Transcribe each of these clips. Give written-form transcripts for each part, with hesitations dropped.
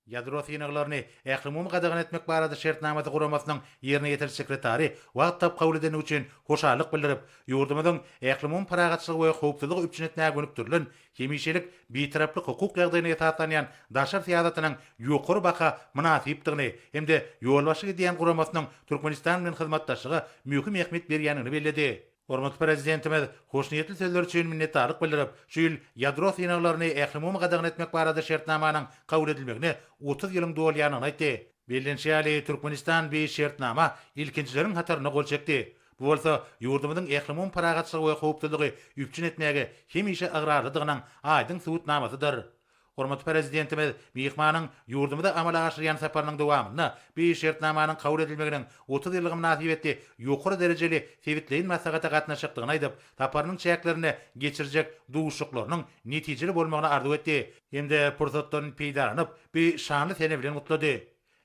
Yadro synyklaryny ählimumy gadagan etmek barada şertnamady guramasynyň ýerine ýetirjek sekretary wagt tap kabul edeni üçin hoşarlyk bildirip, ýurdumyzyň ählimum paragatçylygy we howpsuzlygy üçin etnäge gönükdirilen hemişelik bitaraply hukuk ýagdaýyna esaslanýan daşar syýasatynyň ýokary baka münasipdigini hemde ýolbaşy diýen guramasynyň Türkmenistan bilen hyzmatdaşlygy mühim ähmiýet berýänini bellädi. Hormatly prezidentimiz hoşniyetli sözler üçin minnetdarlyk bildirip, şu ýyl ýadro synaklaryny ählimumy gadagan etmek barada şertnamanyň kabul edilmegine 30 ýylyň dolýanyny aýtdy. Bellenşäli Türkmenistan bir şertnama ilkinçileriň hataryna gol çekdi. Bu bolsa ýurdumyzyň ählimum paragatçylygy we howpsuzlygy üpçün etmäge hemişe agrarlydygynyň aýdyň subutnamasydyr. Hormatly prezidentimiz mihmanyň ýurdumyda amala aşyrýan saparynyň dowamyna bir şertnamanyň kabul edilmeginiň 30 ýyllyk münasibetli ýokary derejeli sebitleýin masagata gatnaşykdygyny aýdyp, saparynyň çäklerini geçirjek duguşuklarynyň netijeli bolmagyna arzuw etdi. Hemde pursatdan peýdalanyp bir şanly sene bilen gutlady.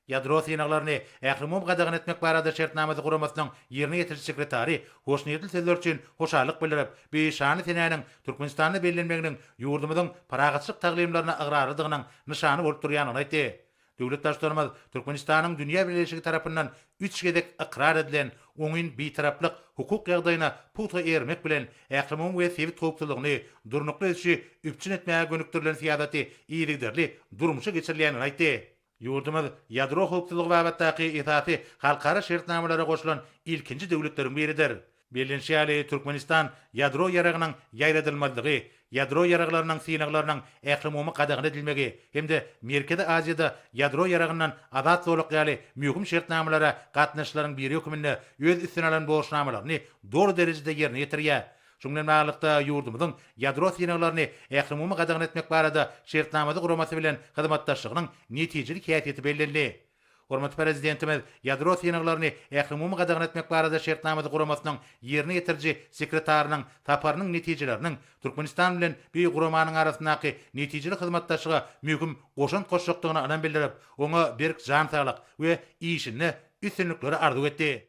Ýadro synaklaryny ählimum gadagan etmek barada şertnamady guramasynyň ýerine ýetirjek sekretary hoşniyetli sözler üçin hoşarlyk bildirip, bir şany senäniň Türkmenistanda bellenmeginiň ýurdumyzyň paragatçylyk taglimlaryna agrarlydygynyň nyşany bolup durýanyny aýtdy. Döwlet başlarymyz Türkmenistanyň dünýä birleşigi tarapyndan 3 gedek ikrar edilen oňyn bitaraplyk hukuk ýagdaýyna puta ermek bilen ählimum we sebit howpsuzlygyny durnukly işi üpçün etmäge gönükdirilen syýasaty iýilikderli durmuşa geçirilýänini aýtdy. Ýurdumyz ýadro howpsuzlygy babatdaky esasy halkara şertnamalara goşulan ilkinji döwletleriň biridir. Bellenşäli Türkmenistan ýadro ýaragynyň ýaýradylmalydygy, ýadro ýaraglarynyň synaklarynyň ählimumy gadagan edilmegi hemde Merkezi Aziýada ýadro ýaragyndan azat bolukýaly mühim şertnamalara gatnaşyklaryň biri höküminde öz üstüne alan borçnamalaryny dor derejede ýerine ýetirýär. Şundan baglanykda ýurdumyzyň ýadro synaklaryny ählimumy gadagan etmek barada şertnamady guramasy bilen hyzmatdaşlygynyň netijeli käýfiýeti bellenli. Hormatly prezidentimiz ýadro synaklaryny ählimumy gadagan etmek barada şertnamady guramasynyň ýerine ýetirji sekretarynyň taparynyň netijeleriniň Türkmenistan bilen bir guramanyň arasyndaky netijeli hyzmatdaşlyga mühim goşan koşjokdygyny anan bildirip, oňa berk jan saglyk we işine üstünlikleri arzuw etdi.